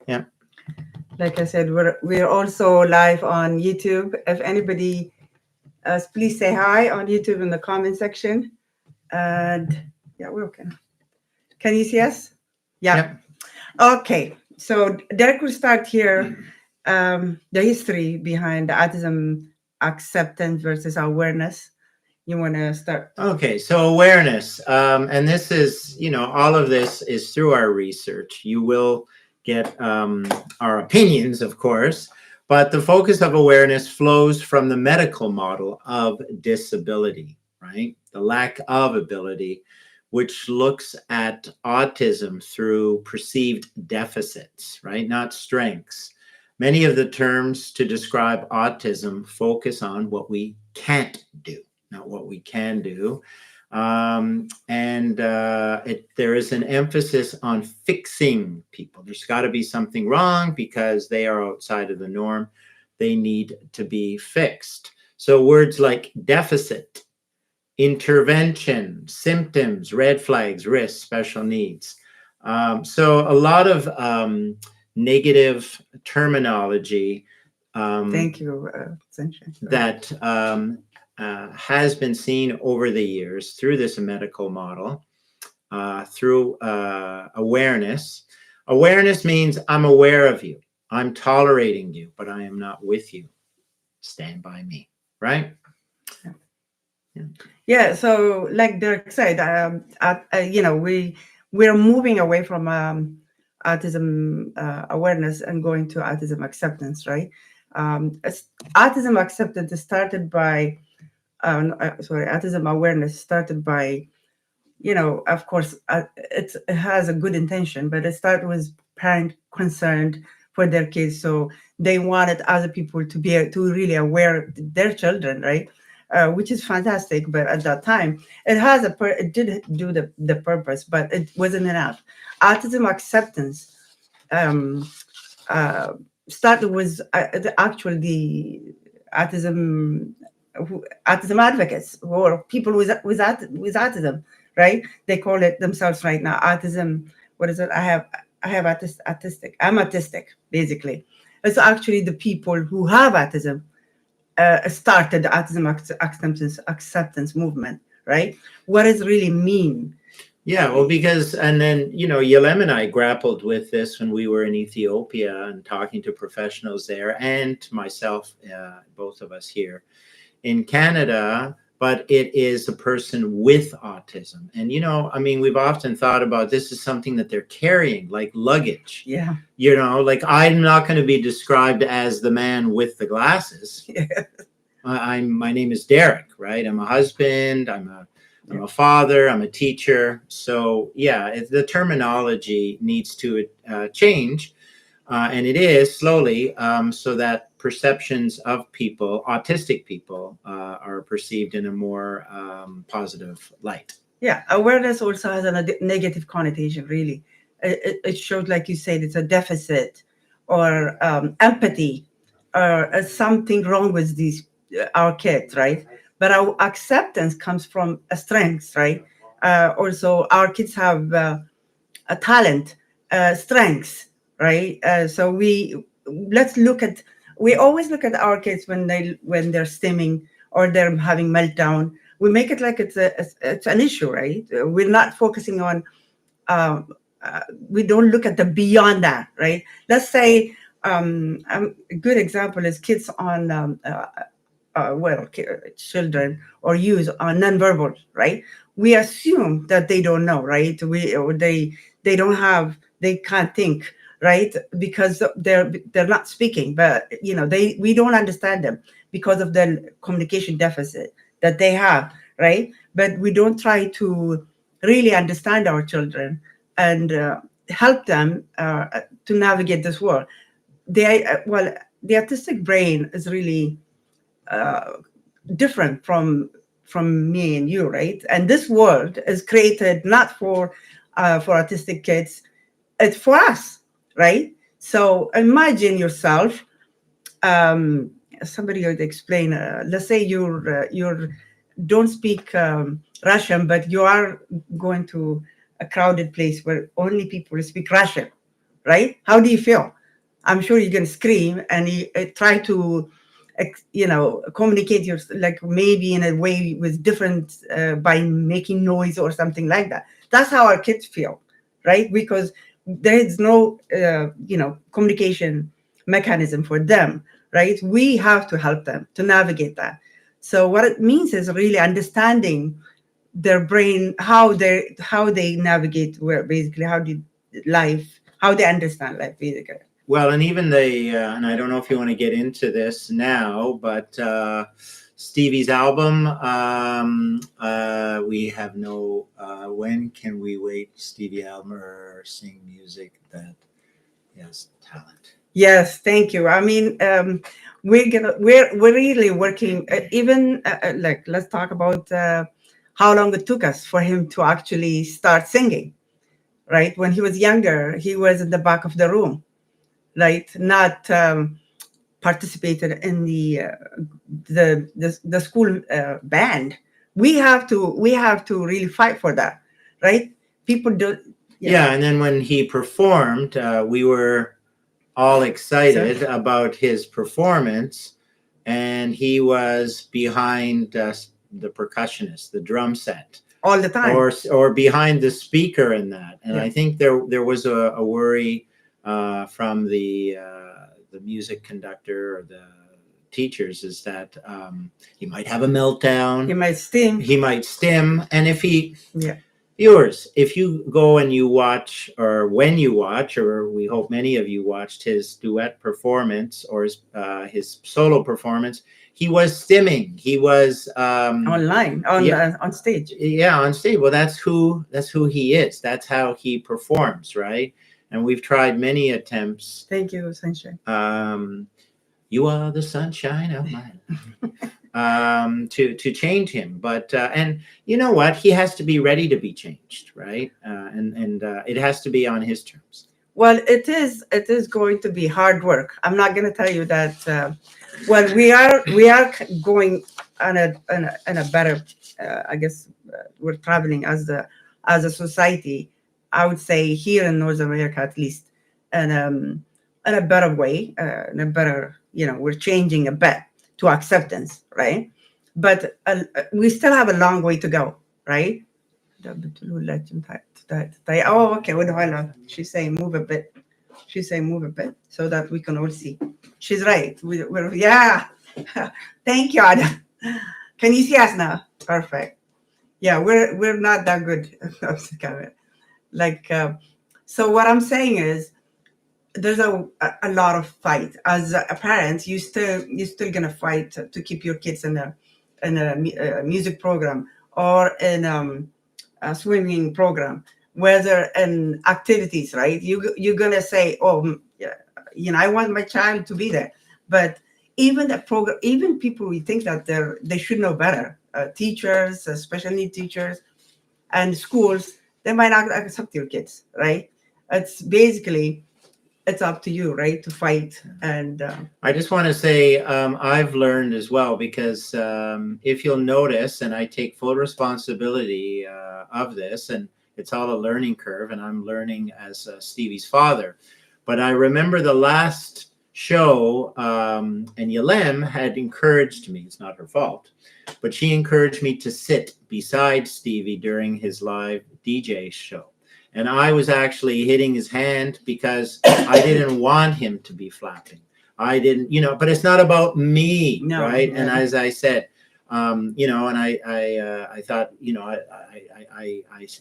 Yeah. Like I said, we're also live on YouTube. If anybody, please say hi on YouTube in the comment section. And yeah, we're okay. Can you see us? Yeah. Yep. Okay. So Derek will start here. The history behind the autism acceptance versus awareness. You want to start? Okay, so awareness, and this is, all of this is through our research. You will get our opinions, of course, but the focus of awareness flows from the medical model of disability, right? The lack of ability, which looks at autism through perceived deficits, right? Not strengths. Many of the terms to describe autism focus on what we can't do, not what we can do. There is an emphasis on fixing people. There's got to be something wrong because they are outside of the norm. They need to be fixed. So words like deficit, intervention, symptoms, red flags, risks, special needs. So a lot of negative terminology Thank you, Sunshine. that has been seen over the years through this medical model, through awareness. Awareness means I'm aware of you, I'm tolerating you, but I am not with you. Stand by me, right? Yeah, so like Dirk said, we're moving away from autism awareness and going to autism acceptance, right? Autism acceptance started by, autism awareness started by, of course, it has a good intention, but it started with parent concerned for their kids, so they wanted other people to be to really aware of their children, right? Which is fantastic, but at that time, it did do the purpose, but it wasn't enough. Autism acceptance um, uh, started with the autism autism advocates or people with autism, right? They call it themselves right now autism. What is it? I have autistic. I'm autistic, basically. It's actually the people who have autism started the autism acceptance movement, right? What does it really mean? Yeah, well, because, and then, Yelem and I grappled with this when we were in Ethiopia and talking to professionals there, and myself, both of us here in Canada, but it is a person with autism. And, we've often thought about this is something that they're carrying like luggage. Yeah. Like I'm not going to be described as the man with the glasses. Yeah. My name is Derek, right? I'm a husband. I'm a father. I'm a teacher. So yeah, the terminology needs to change, and it is slowly, so that perceptions of people, autistic people, are perceived in a more positive light. Yeah, awareness also has a negative connotation, really. It shows, like you said, it's a deficit or empathy or something wrong with these our kids, right? But our acceptance comes from a strength, right? Also, our kids have a talent, strengths, right? So let's look at we always look at our kids when they're stimming or they're having meltdown. We make it like it's an issue, right? We're not focusing on. Um, we don't look at the beyond that, right? Let's say a good example is kids on children or youth are nonverbal, right? We assume that they don't know, right? They don't have, they can't think, right? Because they're not speaking, but we don't understand them because of the communication deficit that they have, right? But we don't try to really understand our children and help them to navigate this world. The autistic brain is really uh, different from me and you, right? And this world is created not for autistic kids; it's for us, right? So imagine yourself. Somebody would explain. Let's say you're don't speak Russian, but you are going to a crowded place where only people speak Russian, right? How do you feel? I'm sure you're gonna scream and you try to, communicate your, like maybe in a way with different by making noise or something like that. That's how our kids feel, right? Because there is no communication mechanism for them, right? We have to help them to navigate that. So what it means is really understanding their brain, how they navigate, where basically how they understand life basically. Well, and even and I don't know if you want to get into this now, but Stevie's album, we have no, when can we wait Stevie album or sing music that has talent? Yes, thank you. I mean, we're really working. Even like, let's talk about how long it took us for him to actually start singing. Right, when he was younger, he was in the back of the room, right, not participated in the school band. We have to really fight for that, right? People do. Yeah, and then when he performed, we were all excited about his performance, and he was behind the percussionist, the drum set, all the time, or behind the speaker in that. And I think there was a worry from the music conductor or the teachers, is that he might have a meltdown, he might stim, and if he viewers, if you go and you watch, or when you watch, or we hope many of you watched his duet performance or his solo performance, he was stimming. He was online on stage. Yeah, on stage. Well, that's who he is. That's how he performs, right? And we've tried many attempts. Thank you, Sunshine. You are the sunshine of my life. To change him, but and you know what, he has to be ready to be changed, right? And it has to be on his terms. Well, it is going to be hard work. I'm not going to tell you that. Well, we are going on a better. I guess we're traveling as a society. I would say here in North America, at least, and in a better way, in a better. We're changing a bit to acceptance, right? But we still have a long way to go, right? Oh, okay. She's saying move a bit. She's saying move a bit so that we can all see. She's right. We're yeah. Thank you, Ada. Can you see us now? Perfect. Yeah, we're not that good. Like, so what I'm saying is, there's a lot of fight. As a parent, you're still gonna fight to keep your kids in a music program or in a swimming program, whether in activities, right? You're gonna say, oh, yeah, I want my child to be there. But even the program, even people, we think that they should know better. Teachers, special need teachers, and schools, they might not accept your kids, right? It's basically, it's up to you, right, to fight. And I just want to say I've learned as well, because if you'll notice, and I take full responsibility of this, and it's all a learning curve, and I'm learning as Stevie's father. But I remember the last show, and Yalem had encouraged me, it's not her fault, but she encouraged me to sit beside Stevie during his live DJ show. And I was actually hitting his hand because I didn't want him to be flapping. I didn't, but it's not about me, right? And as I said, and I thought,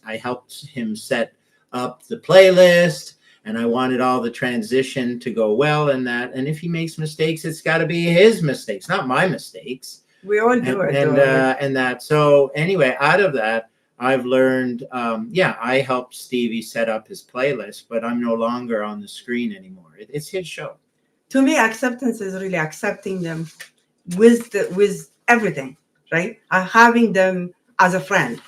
I helped him set up the playlist, and I wanted all the transition to go well in that. And if he makes mistakes, it's got to be his mistakes, not my mistakes. We all do it. And that. So anyway, out of that, I've learned, I helped Stevie set up his playlist, but I'm no longer on the screen anymore. It's his show. To me, acceptance is really accepting them with everything, right? Having them as a friend,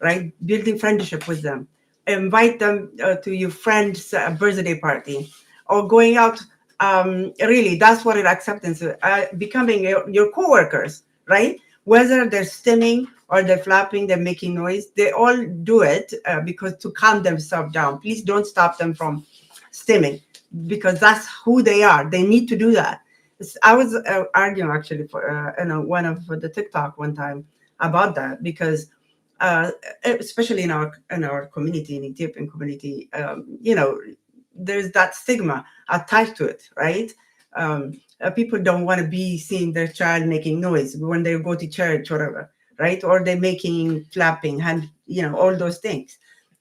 right? Building friendship with them. Invite them to your friend's birthday party, or going out. Really, that's what acceptance is. Becoming your coworkers, right? Whether they're stimming or they're flapping, they're making noise, they all do it because to calm themselves down. Please don't stop them from stimming. because that's who they are. They need to do that. I was arguing actually for one of the TikTok one time about that, because uh, especially in our community, in Ethiopian community, there's that stigma attached to it, right? People don't want to be seeing their child making noise when they go to church or whatever, right? Or they're making clapping, hand, all those things.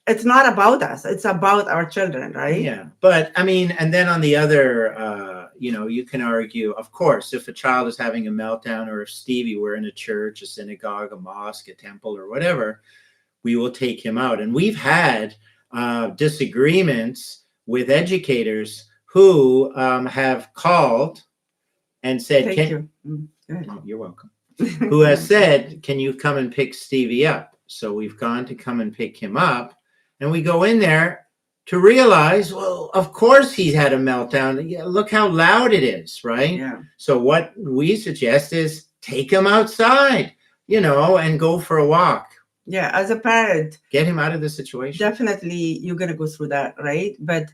It's not about us. It's about our children, right? Yeah, but I mean, and then on the other, you can argue, of course, if a child is having a meltdown, or if Stevie were in a church, a synagogue, a mosque, a temple, or whatever, we will take him out. And we've had disagreements with educators who have called and said, Thank you. Oh, you're welcome. Who has said, can you come and pick Stevie up? So we've gone to come and pick him up, and we go in there to realize, well, of course he's had a meltdown. Yeah, look how loud it is, right? Yeah. So what we suggest is take him outside, and go for a walk. Yeah, as a parent, get him out of the situation. Definitely, you're gonna go through that, right? But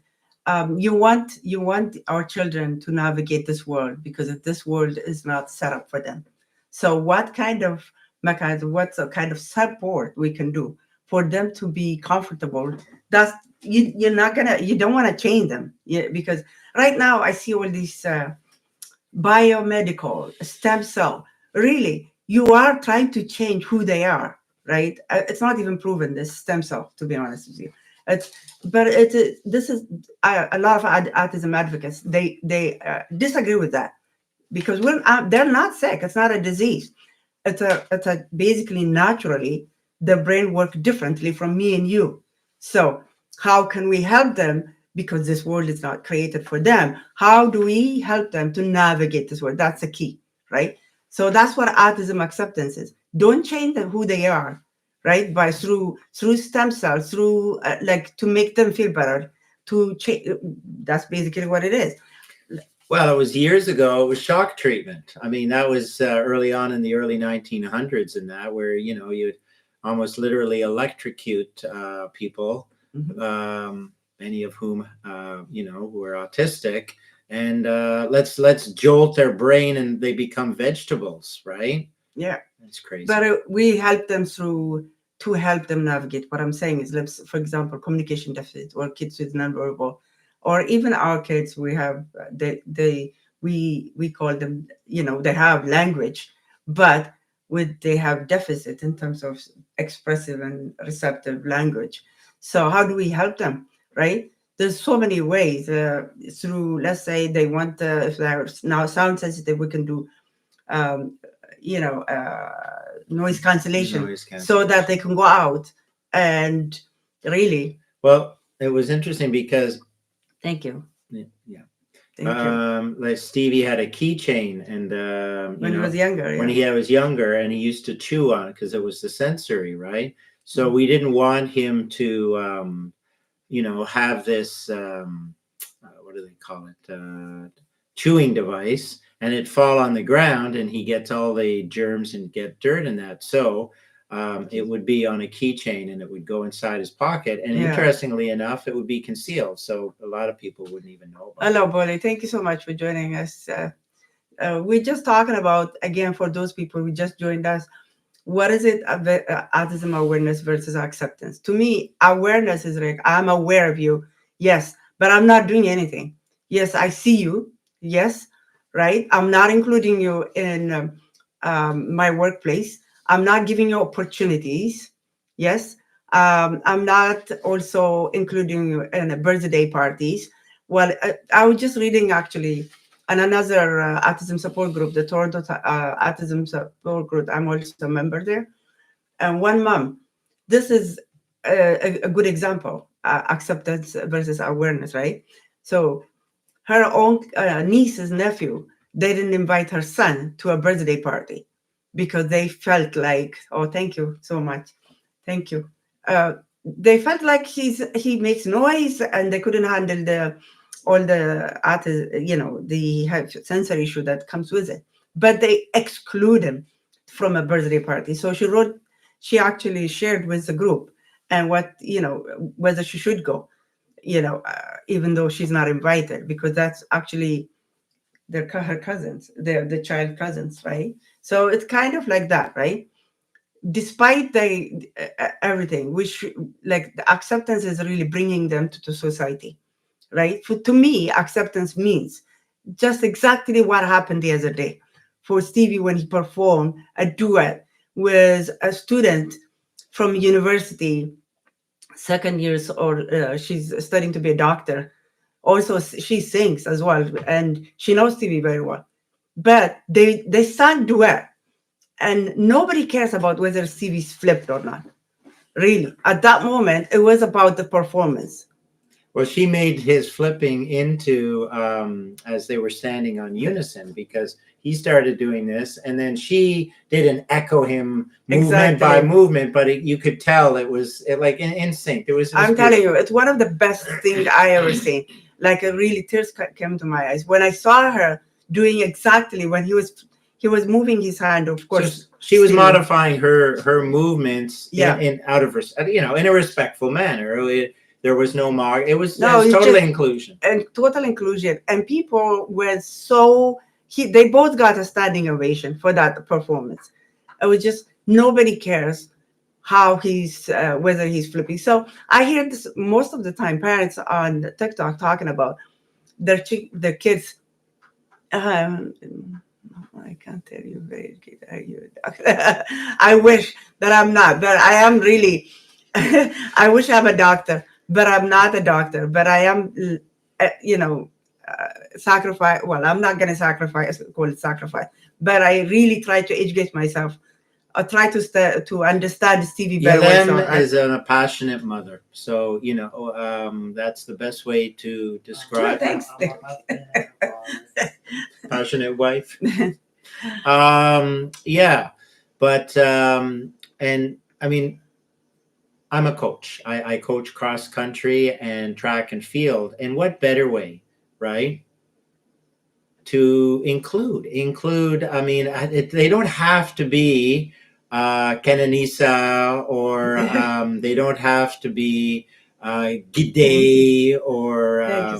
you want our children to navigate this world, because this world is not set up for them. So, what kind of mechanism, what's a kind of support we can do for them to be comfortable? That's you don't want to change them, because right now I see all these biomedical stem cell. Really, you are trying to change who they are, right? It's not even proven, this stem cell, to be honest with you. This is a lot of autism advocates. They disagree with that, because they're not sick. It's not a disease. It's a basically naturally the brain works differently from me and you. So how can we help them? Because this world is not created for them. How do we help them to navigate this world? That's the key, right? So that's what autism acceptance is. Don't change who they are, right? By through stem cells, through to make them feel better. To change. That's basically what it is. Well, it was years ago. It was shock treatment. I mean, that was early on in the early 1900s, and that where you'd almost literally electrocute people. Mm-hmm. Many of whom who are autistic, and let's jolt their brain and they become vegetables, right? Yeah, that's crazy. But we help them to help them navigate. What I'm saying is, for example, communication deficit, or kids with nonverbal, or even our kids, we have we call them, they have language, but they have deficit in terms of expressive and receptive language. So how do we help them? Right? There's so many ways through, let's say they want, if they're now sound sensitive, we can do, noise cancellation, so that they can go out and really. Well, it was interesting because. Thank you. Yeah. Like Stevie had a keychain, and when he was younger. Yeah. When he was younger, and he used to chew on it because it was the sensory, right? So we didn't want him to. Have this, what do they call it? Chewing device, and it fall on the ground, and he gets all the germs and get dirt in that. So it would be on a keychain, and it would go inside his pocket. And interestingly enough, it would be concealed. So a lot of people wouldn't even know about it. Hello, Bolly. Thank you so much for joining us. We're just talking about, again, for those people who just joined us, what is it, autism awareness versus acceptance? To me, awareness is like, I'm aware of you, yes, but I'm not doing anything. Yes, I see you, yes, right? I'm not including you in my workplace. I'm not giving you opportunities, yes. I'm not also including you in birthday parties. Well, I was just reading actually and another autism support group, the Toronto Autism Support Group. I'm also a member there. And one mom, this is a good example, acceptance versus awareness, right? So her own niece's nephew, they didn't invite her son to a birthday party because they felt like, oh, thank you so much. Thank you. They felt like he makes noise, and they couldn't handle all the the sensory issue that comes with it. But they exclude him from a birthday party. So she actually shared with the group and whether she should go. even though she's not invited, because that's actually her cousins, they're the child cousins, right? So it's kind of like that, right? Despite the everything, which like the acceptance is really bringing them to society, right? To me, acceptance means just exactly what happened the other day for Stevie when he performed a duet with a student from university, second years, or she's studying to be a doctor. Also, she sings as well, and she knows Stevie very well. But they sang duet, and nobody cares about whether Stevie's flipped or not. Really, at that moment, it was about the performance. Well, she made his flipping into as they were standing on unison, because he started doing this, and then she didn't echo him movement by movement, but you could tell it was like in sync. I'm telling you, it's one of the best things I ever seen. Like really, tears came to my eyes when I saw her doing exactly when he was moving his hand. Of course, so she was modifying her movements in out of in a respectful manner. There was no mark. It was total inclusion. And total inclusion. And people were so they both got a standing ovation for that performance. It was just nobody cares how he's whether he's flipping. So I hear this most of the time, parents on TikTok talking about their kids. I can't tell you very good. I wish that I'm not, but I am really. I wish I'm a doctor, but I'm not a doctor. But I am, sacrifice. Well, I'm not going to call it sacrifice, but I really try to educate myself. I try to understand Stevie better. Yelem is a passionate mother, so that's the best way to describe. Thanks. Passionate wife. Yeah, but and I mean, I'm a coach. I coach cross country and track and field, and what better way, right? To include. I mean, they don't have to be Kenanisa, or they don't have to be Gide, or I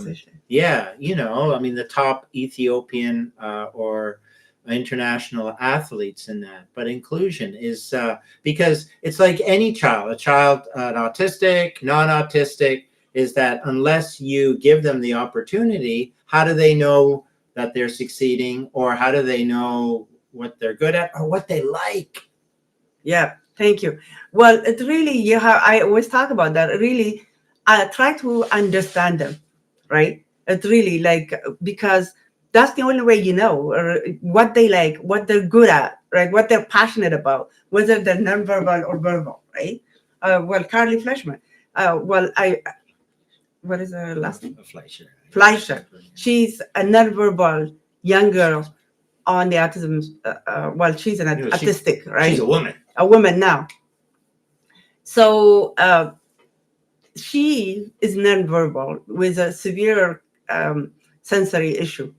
mean, the top Ethiopian or international athletes in that. But inclusion is because it's like any child, an autistic, non-autistic, is that unless you give them the opportunity, how do they know that they're succeeding, or how do they know what they're good at or what they like? Yeah, thank you. Well, it really, I always talk about that. Really, I try to understand them, right? It really because that's the only way or what they like, what they're good at, right? What they're passionate about, whether they're nonverbal or verbal, right? Carly Fleshman. What is her last name? Fleischer. She's a nonverbal young girl on the autism. She's an autistic, right? She's a woman. A woman now. So she is nonverbal with a severe sensory issue.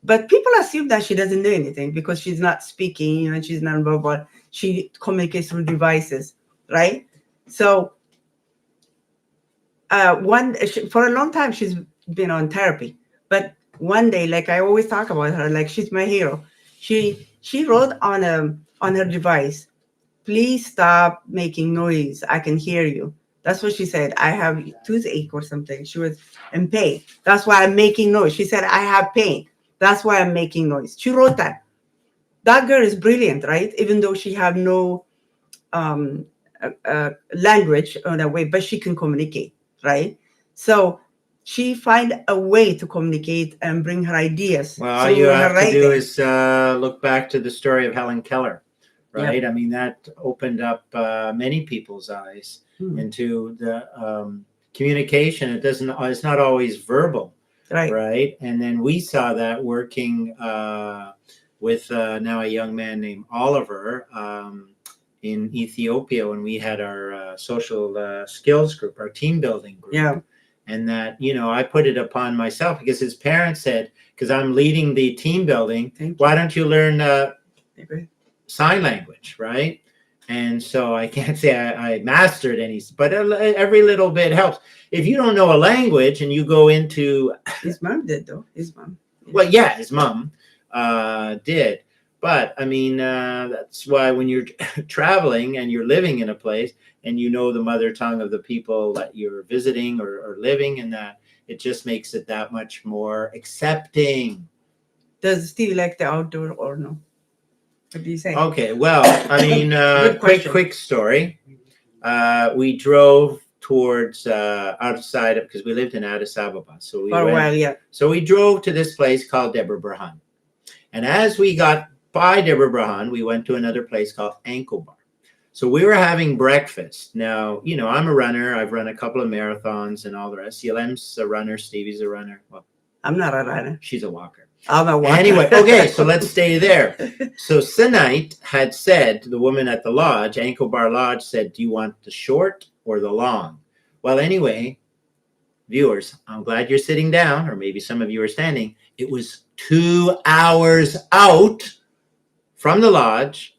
But people assume that she doesn't do anything because she's not speaking and she's nonverbal. She communicates through devices, right? So for a long time, she's been on therapy. But one day, like I always talk about her, like she's my hero. She wrote on her device, "Please stop making noise. I can hear you." That's what she said. I have toothache or something. She was in pain. That's why I'm making noise. She said, "I have pain. That's why I'm making noise." She wrote that. That girl is brilliant, right? Even though she have no language in a way, but she can communicate, right? So she find a way to communicate and bring her ideas. Well, all you have to do is look back to the story of Helen Keller, right? Yep. I mean, that opened up many people's eyes into the communication. It's not always verbal, right? And then we saw that working with now a young man named Oliver in Ethiopia when we had our social skills group, our team building group. Yeah. And that, I put it upon myself because his parents said, because I'm leading the team building, why don't you learn sign language, right? And so I can't say I mastered any, but every little bit helps. If you don't know a language and you go into, His mom did though. His mom. well, yeah, his mom did. But I mean, that's why when you're traveling and you're living in a place and you know the mother tongue of the people that you're visiting or living in, that it just makes it that much more accepting. Does Steve like the outdoor or no? What do you say? Okay, well, I mean, Good question. quick story. We drove towards outside of, because we lived in Addis Ababa, so we For a went. while, yeah. So we drove to this place called Debre Berhan, and as we got by Debre Berhan, we went to another place called Ankle Bar. So we were having breakfast. Now, you know, I'm a runner. I've run a couple of marathons and all the rest. CLM's a runner. Stevie's a runner. Well, I'm not a runner. she's a walker. I'm a walker. Anyway, okay, so let's stay there. So Sinite had said, the woman at the lodge, Ankle Bar Lodge, said, do you want the short or the long? Well, anyway, viewers, I'm glad you're sitting down, or maybe some of you are standing. It was 2 hours out from the lodge,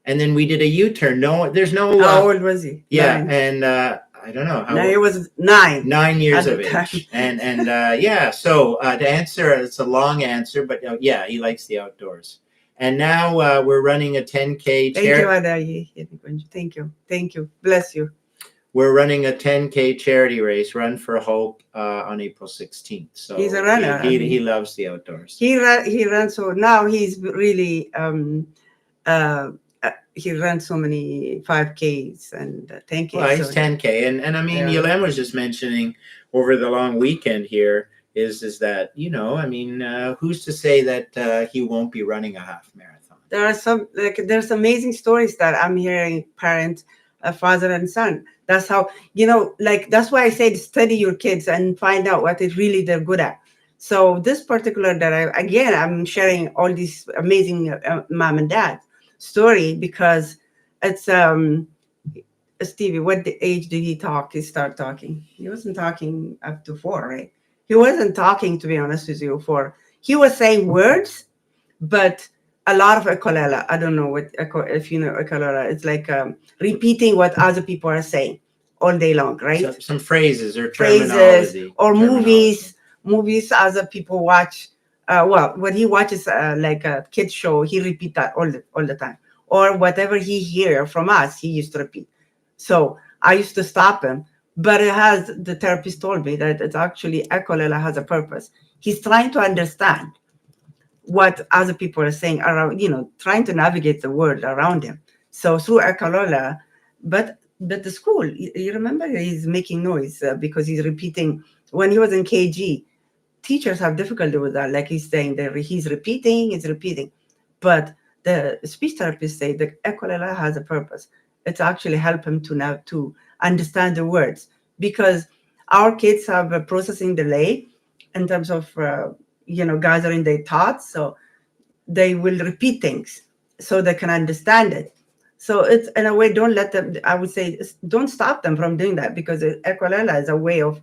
and then we did a U-turn. No, there's no. How old was he? Yeah, 9. and I don't know. No, he was 9. 9 years at of the time. age, and yeah. So to answer, it's a long answer, but yeah, he likes the outdoors. And now we're running a 10K. Thank you, Adayi. Thank you. Bless you. We're running a 10K charity race, Run for Hope, on April 16th. So He's a runner. He loves the outdoors. He runs. So now he's really he runs so many 5Ks and 10Ks. Well, he's 10K, and I mean, Yeah. Yolem was just mentioning over the long weekend here is that, you know, I mean, who's to say that he won't be running a half marathon? There are there's amazing stories that I'm hearing, parents, father and son. That's how, you know, that's why I said study your kids and find out what they're good at. So this particular that I'm sharing all these amazing mom and dad story because it's Stevie, what the age did he start talking? He wasn't talking up to 4, right? He wasn't talking, to be honest with you, he was saying words, but a lot of ekalela. I don't know if you know ekalela. It's like repeating what other people are saying all day long, right? So, some phrases or terminology. Or movies other people watch. Well, when he watches like a kid's show, he repeat that all the time. Or whatever he hear from us, he used to repeat. So I used to stop him, but the therapist told me that it's actually ekalela has a purpose. He's trying to understand what other people are saying around, you know, trying to navigate the world around him. So through ekalela, but the school, you remember, he's making noise because he's repeating. When he was in KG, teachers have difficulty with that. Like he's saying that he's repeating. But the speech therapists say the ekalela has a purpose. It's actually help him to understand the words, because our kids have a processing delay in terms of gathering their thoughts. So they will repeat things so they can understand it. So it's, in a way, don't let them, I would say, don't stop them from doing that, because ekalela is a way of,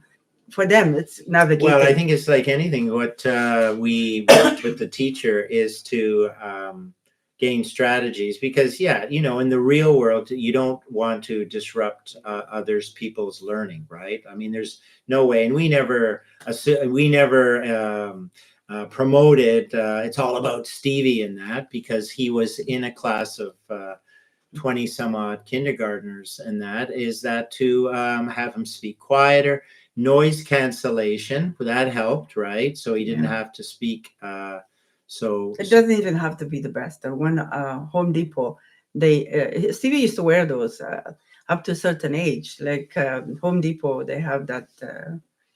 for them, it's navigating. Well, I think it's like anything. What we worked with the teacher is to gain strategies, because, yeah, you know, in the real world, you don't want to disrupt people's learning, right? I mean, there's no way, and we never promoted it's all about Stevie in that, because he was in a class of 20 some odd kindergartners, and that is that to have him speak quieter. Noise cancellation, that helped, right? So he didn't have to speak. So it doesn't even have to be the best. When Home Depot, Stevie used to wear those up to a certain age. Like Home Depot, they have that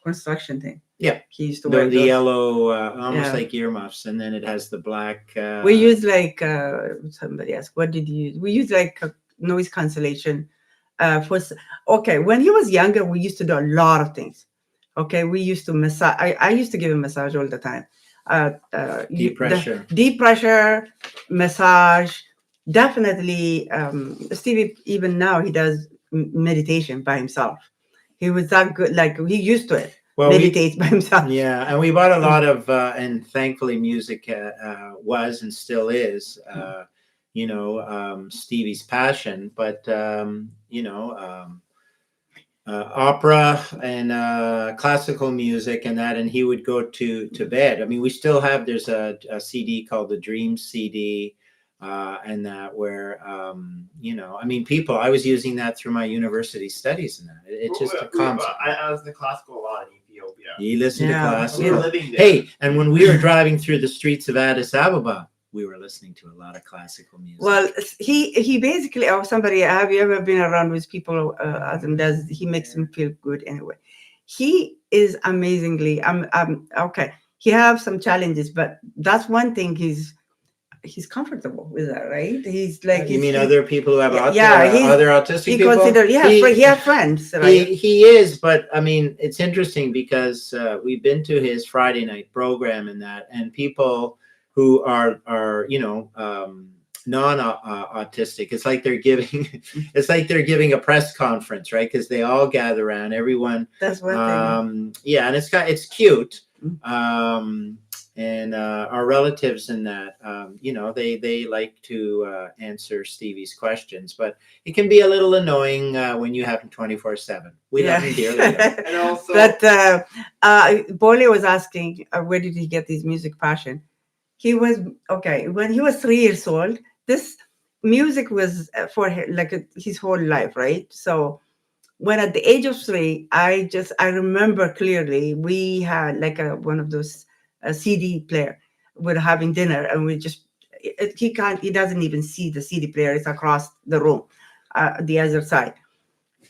construction thing. Yeah, he used to wear the yellow, almost like earmuffs, and then it has the black. We use like somebody asked, what did you use? We use like noise cancellation. When he was younger, we used to do a lot of things. Okay, we used to massage. I used to give him massage all the time. Deep pressure massage. Definitely, Stevie, even now, he does meditation by himself. He was that good, like he used to it. Meditates by himself. Yeah, and we bought a lot of, and thankfully music was and still is, Stevie's passion, but opera and classical music and that, and he would go to bed. I mean, we still have, there's a CD called the Dream CD, and that where I mean, people, I was using that through my university studies, and that it's just a concept. I listen to classical a lot in Ethiopia. You listen to Yeah. classical. We were living there. Hey, and when we were driving through the streets of Addis Ababa, we were listening to a lot of classical music. Well, he basically, or somebody, have you ever been around with people, Adam does, he makes him feel good anyway. He is amazingly, okay, he have some challenges, but that's one thing, he's comfortable with that, right? He's like, you mean other people who have he's- other autistic he people? consider, he have friends, right? He is, but I mean, it's interesting because we've been to his Friday night program and that, and people who are non-autistic, it's like they're giving a press conference, right? Because they all gather around, everyone. That's one thing. Yeah, and it's cute. And our relatives in that, they like to answer Stevie's questions, but it can be a little annoying when you have him 24/7. We love him dearly. And also, But Bolly was asking, where did he get his music passion? He was, when he was 3 years old, this music was for him, like his whole life, right? So when at the age of 3, I remember clearly, we had like one of those CD player. We're having dinner, and we just, he doesn't even see the CD player. It's across the room, the other side.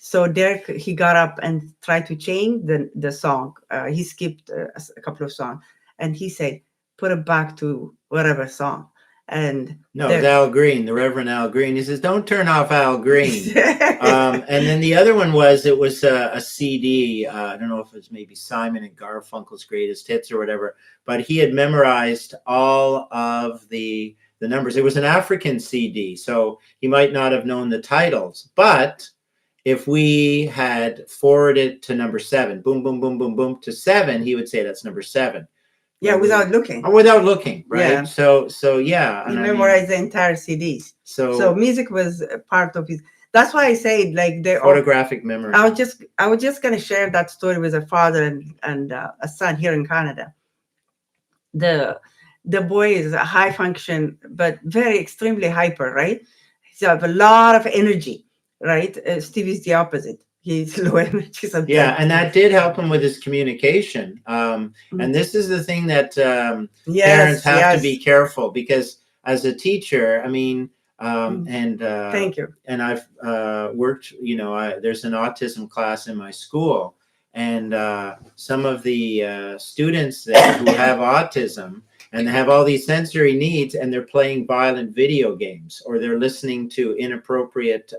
So Derek, he got up and tried to change the song. He skipped a couple of songs, and he said, put it back to whatever song. And no, it's Al Green, the Reverend Al Green. He says, don't turn off Al Green. And then the other one was a CD. I don't know if it was maybe Simon and Garfunkel's Greatest Hits or whatever, but he had memorized all of the numbers. It was an African CD, so he might not have known the titles. But if we had forwarded to number 7, boom, boom, boom, boom, boom, to 7, he would say that's number 7. Yeah, without looking. Without looking, right? Yeah. So yeah. He memorized the entire CDs. So music was a part of his. That's why I say, like, the photographic memory. I was just gonna share that story with a father and a son here in Canada. The boy is a high function, but very extremely hyper, right? He has a lot of energy, right? Stevie's the opposite. He's low energy sometimes. Yeah, and that did help him with his communication. And this is the thing that parents have to be careful, because as a teacher, I mean, thank you. And I've worked, there's an autism class in my school, and some of the students there who have autism and have all these sensory needs, and they're playing violent video games, or they're listening to inappropriate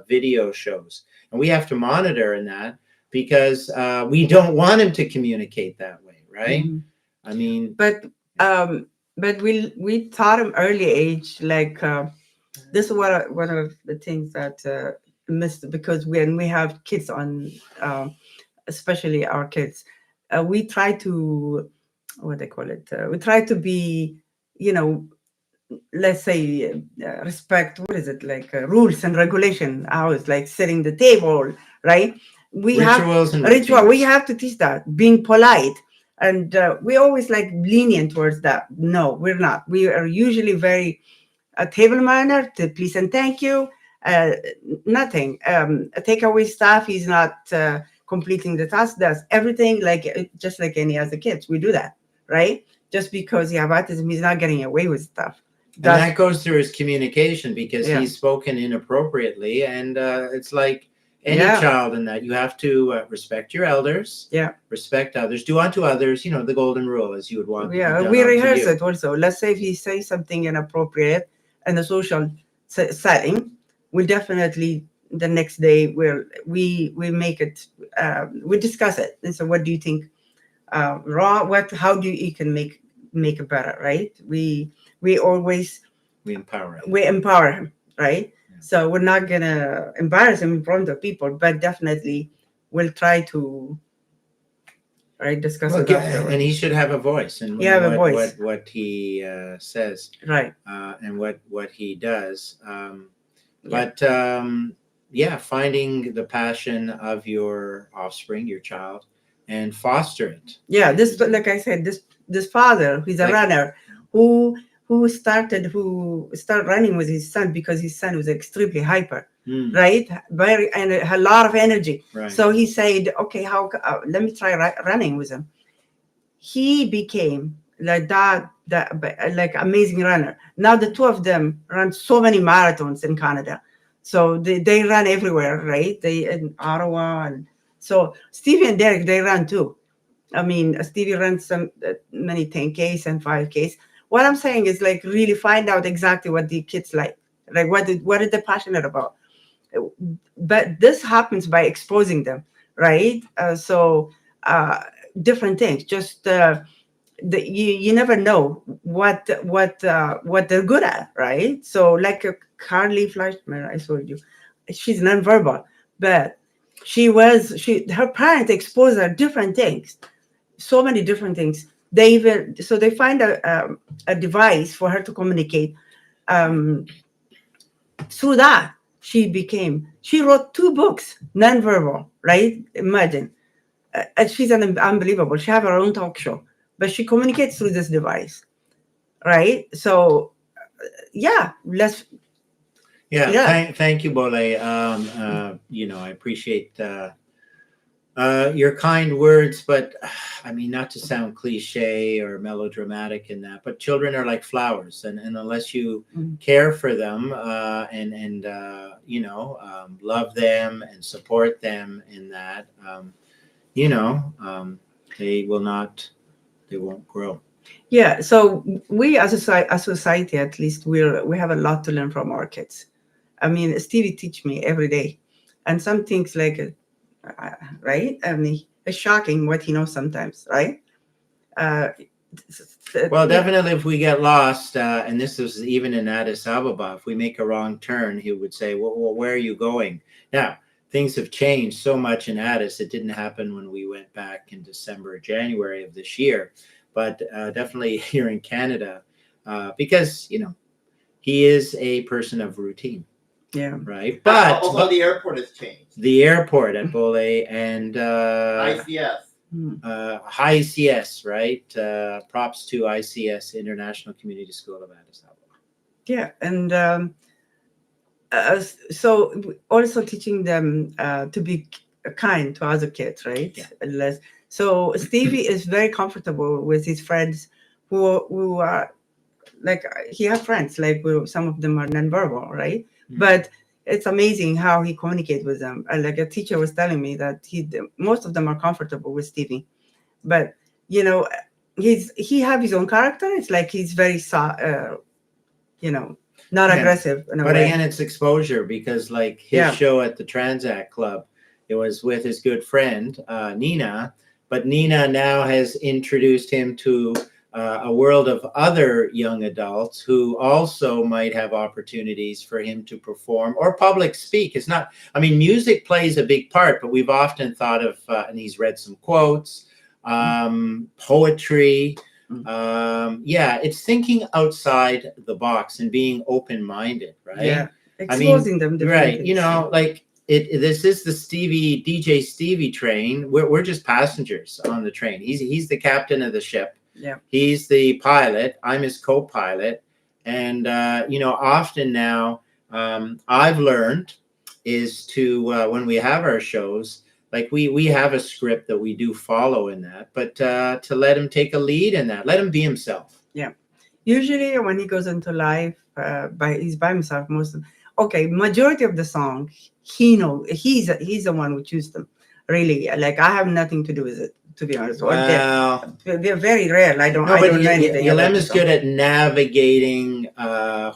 video shows. And we have to monitor in that, because we don't want him to communicate that way, right? I mean, but we taught him early age, like this is one of the things that missed, because when we have kids on, especially our kids, we try to, what they call it, we try to be, let's say, respect, what is it, like rules and regulation, how it's like setting the table, right? We rituals have and ritual. We have to teach that, being polite, and we always like lenient towards that. No, we're not. We are usually very table manner, to please and thank you. Nothing. Take away stuff. He's not completing the task. Does everything just like any other kids. We do that, right? Just because you have autism, he's not getting away with stuff. And that goes through his communication, because he's spoken inappropriately, and it's like any child in that you have to respect your elders, respect others, do unto others, the golden rule, as you would want. Yeah, we rehearse it also. Let's say if he says something inappropriate in a social setting, we'll definitely the next day we make it, we discuss it. And so, what do you think wrong? How do you can make it better, right? We empower him, right? Yeah. So we're not gonna embarrass him in front of people, but definitely we'll try to right? Discuss Well, it afterwards. and he should have a voice, and You have a voice. what he says, Right. and what he does. Yeah. But yeah, finding the passion of your offspring, your child, and foster it. Yeah, this, like I said, this father who's a Like- runner who started running with his son because his son was extremely hyper, right? Very, and a lot of energy. Right. So he said, okay, let me try running with him. He became like that like amazing runner. Now the two of them run so many marathons in Canada. So they run everywhere, right? They in Ottawa, and so Stevie and Derek, they run too. I mean, Stevie runs many 10Ks and 5Ks. What I'm saying is like really find out exactly what the kids like what are they passionate about. But this happens by exposing them, right? So different things. Just you never know what they're good at, right? So like Carly Fleischman, I told you, she's nonverbal, but her parents exposed her different things, so many different things. They find a device for her to communicate. Through that, she wrote 2 books, nonverbal, right? Imagine. And she's unbelievable. She have her own talk show, but she communicates through this device, right? So, yeah, Yeah. Thank you, Bole. I appreciate your kind words, but I mean, not to sound cliche or melodramatic in that, but children are like flowers, and unless you care for them and love them and support them in that, they won't grow. Yeah. So we as a society, at least, we have a lot to learn from our kids. I mean, Stevie teach me every day, and some things like, right? I mean, it's shocking what he knows sometimes, right? Well, definitely, if we get lost, and this is even in Addis Ababa, if we make a wrong turn, he would say, well, where are you going? Now, things have changed so much in Addis. It didn't happen when we went back in December or January of this year, but definitely here in Canada, because, he is a person of routine. Yeah. Right. But also the airport has changed. The airport at Bole and ICS. High ICS, right? Props to ICS, International Community School of Addis Ababa. Yeah, and so also teaching them to be kind to other kids, right? Yeah. So Stevie is very comfortable with his friends who are like, he has friends like some of them are nonverbal, right? Mm-hmm. But it's amazing how he communicates with them. Like a teacher was telling me that most of them are comfortable with Stevie, but he have his own character. It's like he's very not aggressive in a but way. Again, it's exposure, because like his show at the Transact Club, it was with his good friend Nina, but Nina now has introduced him to a world of other young adults who also might have opportunities for him to perform or public speak. It's not, I mean, music plays a big part, but we've often thought of, and he's read some quotes, poetry. It's thinking outside the box and being open-minded, right? Yeah, exposing them. Right, like this is the DeeJay Stevie train. We're just passengers on the train. He's the captain of the ship. Yeah, he's the pilot. I'm his co-pilot, and often now I've learned is to when we have our shows, like we have a script that we do follow in that, but to let him take a lead in that, let him be himself. Yeah, usually when he goes into live, he's by himself majority of the song he knows. He's the one who chooses them. Really, like I have nothing to do with it, to be honest. Well, they're very rare. I don't know anything. Yalem is good at navigating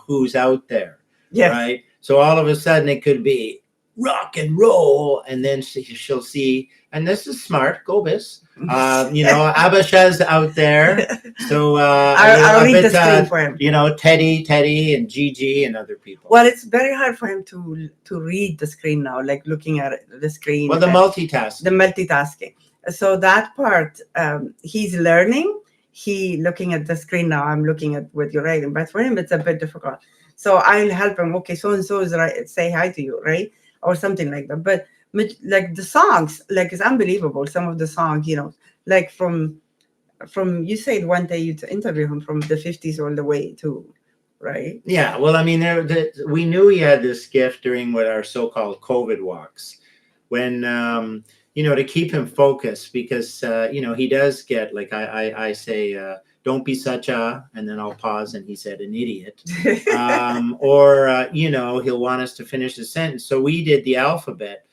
who's out there. Yes. Right? So all of a sudden it could be rock and roll, and then she'll see, and this is smart, Gobis. Abasha's out there. So I'll read the screen for him. Teddy and Gigi and other people. Well, it's very hard for him to read the screen now, like looking at the screen. Well, the multitasking. So that part, he's learning. He looking at the screen now. I'm looking at what you're writing, but for him, it's a bit difficult. So I'll help him. Okay, so and so is right. Say hi to you, right, or something like that. But like the songs, like it's unbelievable. Some of the songs, like from you said one day you interview him from the 50s all the way to, right? Yeah, well, I mean, we knew he had this gift during what our so-called COVID walks, when to keep him focused, because he does get, like, I say, don't be such a, and then I'll pause, and he said an idiot, or he'll want us to finish the sentence. So we did the alphabet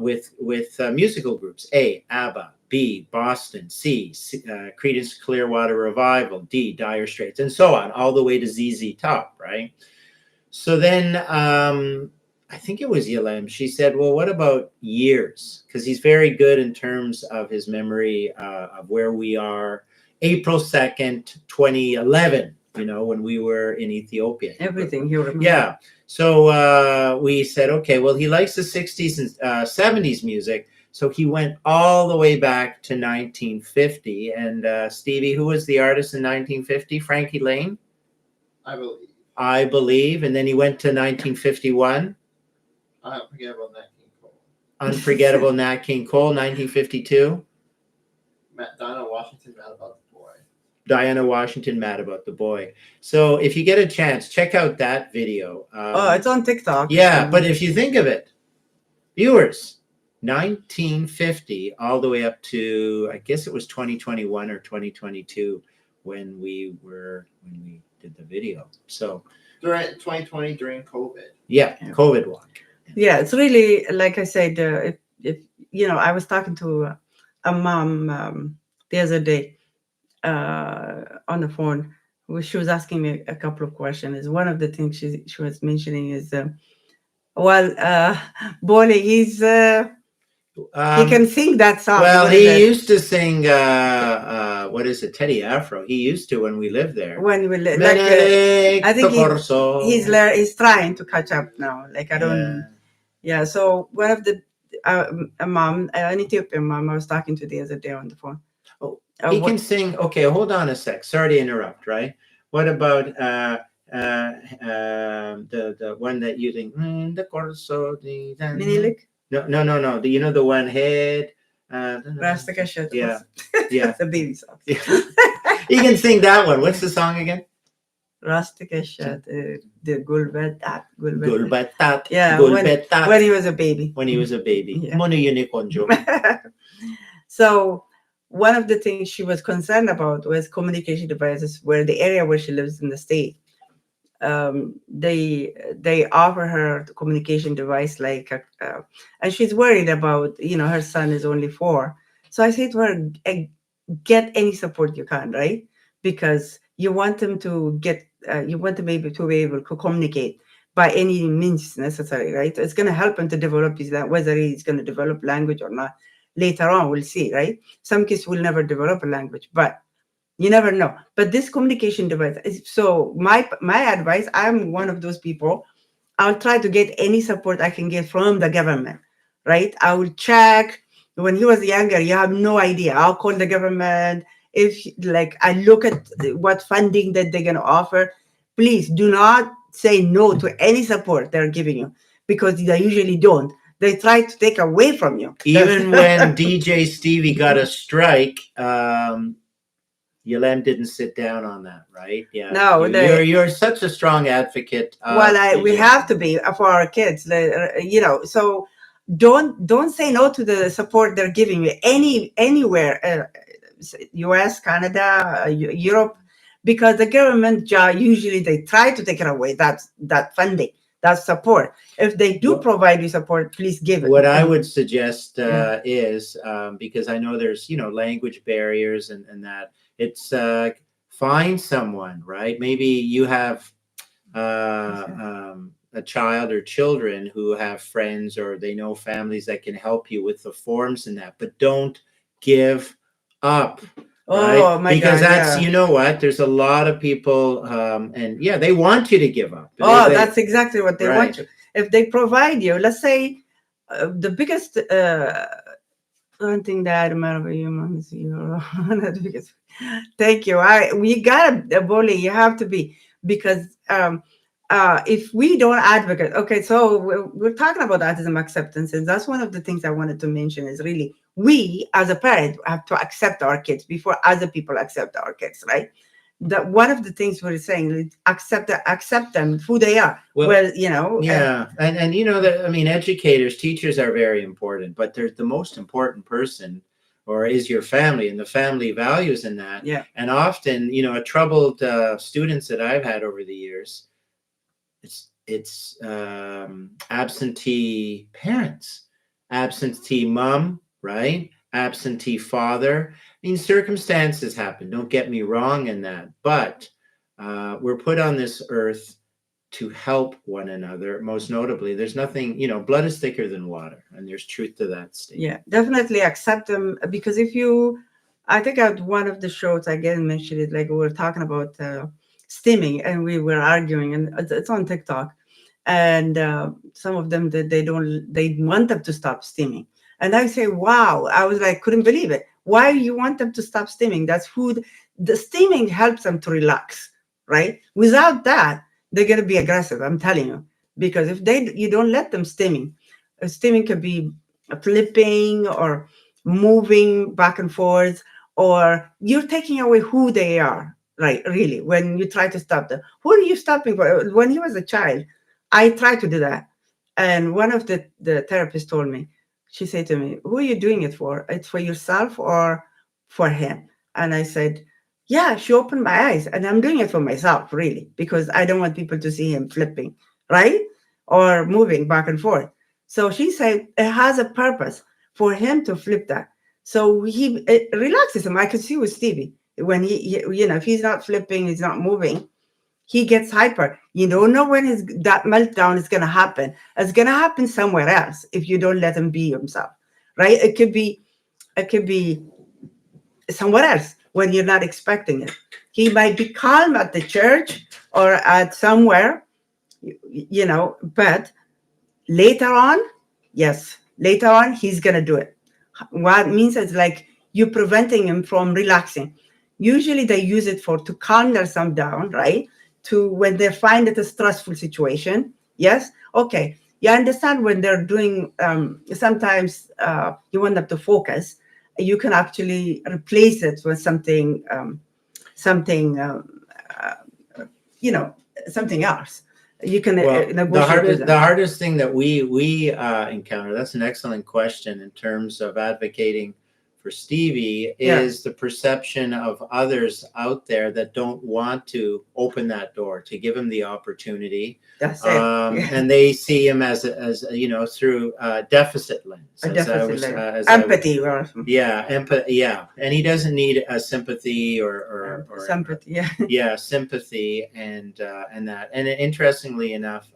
with musical groups: A, ABBA; B, Boston; C, Creedence Clearwater Revival; D, Dire Straits, and so on, all the way to ZZ Top, right? So then I think it was Yalem. She said, well, what about years? Because he's very good in terms of his memory of where we are. April 2nd, 2011, when we were in Ethiopia. Everything he remembers. Yeah. So we said, okay, well, he likes the 60s and 70s music. So he went all the way back to 1950. And Stevie, who was the artist in 1950? Frankie Lane? I believe. And then he went to 1951. Unforgettable Nat King Cole. Unforgettable Nat King Cole, 1952. Diana Washington, Mad About the Boy. Diana Washington, Mad About the Boy. So if you get a chance, check out that video. It's on TikTok. Yeah, but if you think of it, viewers, 1950 all the way up to, I guess it was 2021 or 2022 when we did the video. So during 2020, during COVID. Yeah, COVID walk. Yeah, it's really, like I said, if I was talking to a mom the other day on the phone. She was asking me a couple of questions. One of the things she was mentioning is, Bole, he can sing that song. Well, he used to sing, what is it, Teddy Afro. He used to when we lived there. When we lived, I think he's trying to catch up now. Like, I don't, yeah. So one of the, a mom, an Ethiopian mom I was talking to the other day on the phone. Oh, he can sing. Okay, hold on a sec. Sorry to interrupt, right? What about the one that you think, the corso, Minilik? No. You know the one, head. Rastakashat. Yeah. The baby song. Yeah. He can sing that one. What's the song again? Rastakashat. The Gulbetat. Gulbetat. Yeah. Gulbetat. When he was a baby. Yeah. Mono uniconjo. So one of the things she was concerned about was communication devices, where the area where she lives in the state. They offer her the communication device, like and she's worried about, her son is only 4. So I say to her, get any support you can, right? Because you want them to get you want them to be able to communicate by any means necessary, right? It's going to help him to develop his language, whether he's going to develop language or not later on, we'll see, right? Some kids will never develop a language, but you never know. But this communication device is, so my advice, I'm one of those people, I'll try to get any support I can get from the government, right? I will check. When he was younger, you have no idea. I'll call the government. If, like, I look at what funding that they're going to offer. Please do not say no to any support they're giving you, because they usually don't. They try to take away from you. Even when DeeJay Stevie got a strike, Yalem didn't sit down on that, right? Yeah. No, you're such a strong advocate. We have to be for our kids, So don't say no to the support they're giving you anywhere, U.S., Canada, Europe, because the government usually they try to take it away. That funding, that support. If they do provide you support, please give it. What I would suggest is, because I know there's language barriers and that, it's find someone, right? Maybe you have a child or children who have friends, or they know families that can help you with the forms and that, but don't give up. Right? Oh my because God, that's there's a lot of people and they want you to give up. That's exactly what they want you. If they provide you, let's say the biggest One thing that I admire human is your because thank you. We gotta bully. You have to be because if we don't advocate, okay. So we're talking about autism acceptance, and that's one of the things I wanted to mention. Is really we as a parent have to accept our kids before other people accept our kids, right? That one of the things we're saying is accept them who they are. Well, you know, yeah, and you know that I mean, educators, teachers are very important, but they're the most important person, or is your family and the family values in that. yeah, And often, you know, a troubled students that I've had over the years, it's absentee parents, absentee mom, right? Absentee father. I mean, circumstances happen. Don't get me wrong in that, but we're put on this earth to help one another. Most notably, there's nothing, you know, blood is thicker than water, and there's truth to that statement. yeah, definitely accept them because if you, I think at one of the shows again mentioned it, like we were talking about stimming, and we were arguing, and it's on TikTok, and some of them that they want them to stop stimming, and I say, wow, I was like, couldn't believe it. Why you want them to stop stimming? That's food. The stimming helps them to relax, right? Without that, they're gonna be aggressive. I'm telling you, because if you don't let them stimming could be flipping or moving back and forth, or you're taking away who they are, right? Really, when you try to stop them, who are you stopping for? When he was a child, I tried to do that, and one of the therapists told me, she said to me, who are you doing it for? It's for yourself or for him? And I said, yeah. She opened my eyes, and I'm doing it for myself, really, because I don't want people to see him flipping, right, or moving back and forth. So she said it has a purpose for him to flip that. So it relaxes him. I could see with Stevie when you know, if he's not flipping, he's not moving, he gets hyper. You don't know when that meltdown is going to happen. It's going to happen somewhere else if you don't let him be himself, right? It could be somewhere else when you're not expecting it. He might be calm at the church or at somewhere, you know, but later on, yes, later on, he's going to do it. What it means is like you're preventing him from relaxing. Usually they use it to calm themselves down, right? To when they find it a stressful situation. Yes. Okay. You understand when they're doing, sometimes you want them to focus. You can actually replace it with something, you know, something else. You can Well, negotiate the hardest thing that we encounter, that's an excellent question in terms of advocating for Stevie, is the perception of others out there that don't want to open that door to give him the opportunity. That's it. And they see him as you know, through deficit lens. Empathy. Yeah, and he doesn't need a sympathy or sympathy. Yeah. Yeah, sympathy and that. And interestingly enough,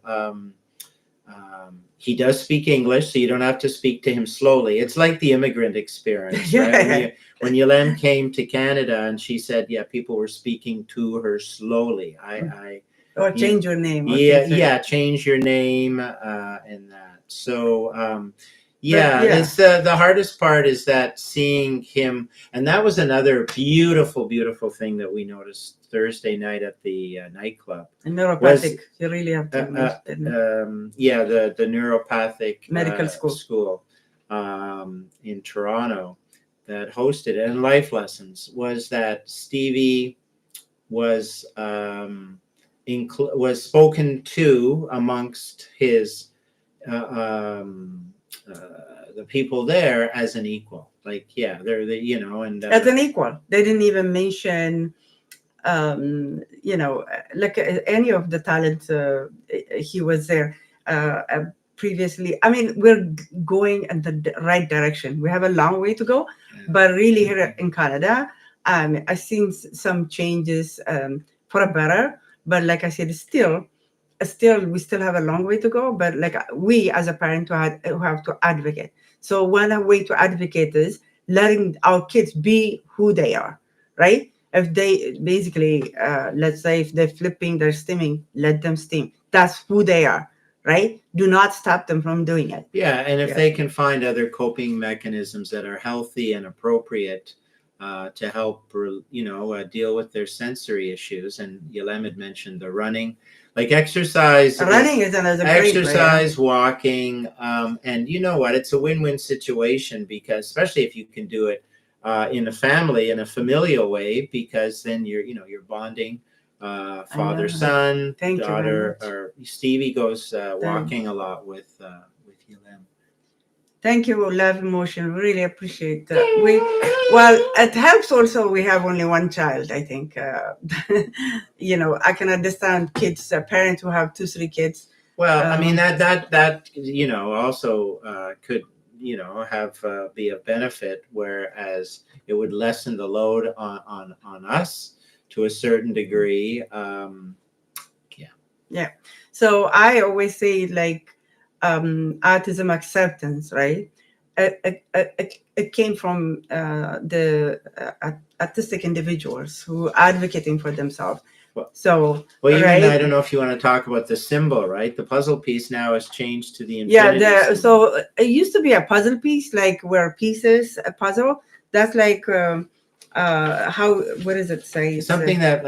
he does speak English, so you don't have to speak to him slowly. It's like the immigrant experience, right? When Yolande came to Canada and she said, yeah, people were speaking to her slowly. Or change your name. Yeah, change your name and that. So it's the hardest part is that seeing him, and that was another beautiful thing that we noticed Thursday night at the nightclub. And neuropathic, you really have to the neuropathic medical school in Toronto that hosted it, and Life Lessons was that Stevie was was spoken to amongst his the people there as an equal. Like, yeah, they're the, you know, and as an equal. They didn't even mention you know, like any of the talent he was there previously. I mean, we're going in the right direction. We have a long way to go, but really here in Canada, I've seen some changes for a better. But like I said, still we still have a long way to go. But like we as a parent who have to advocate. So one way to advocate is letting our kids be who they are, right? If they basically, let's say if they're flipping, they're stimming, let them stim. That's who they are. right? Do not stop them from doing it. Yeah, and if Yeah. they can find other coping mechanisms that are healthy and appropriate to help, deal with their sensory issues, and Yelem had mentioned the running, like exercise, Running is another great way. exercise, walking, and you know what? It's a win-win situation, because especially if you can do it in a family, in a familial way, because then you're bonding. Father, son, Thank you very daughter, much. or Stevie goes walking a lot with Yelem. Thank you, Love Emotion. Really appreciate that. Well, it helps also. We have only one child, I think. I can understand kids, parents who have 2, 3 kids. Well, I mean that also could have be a benefit, whereas it would lessen the load on us to a certain degree. Yeah. So I always say, like, autism acceptance, right? It came from the autistic individuals who are advocating for themselves. So, even right? I don't know if you want to talk about the symbol, right? The puzzle piece now has changed to the infinity symbol. So it used to be a puzzle piece, like where pieces a puzzle. That's like what does it say? Something that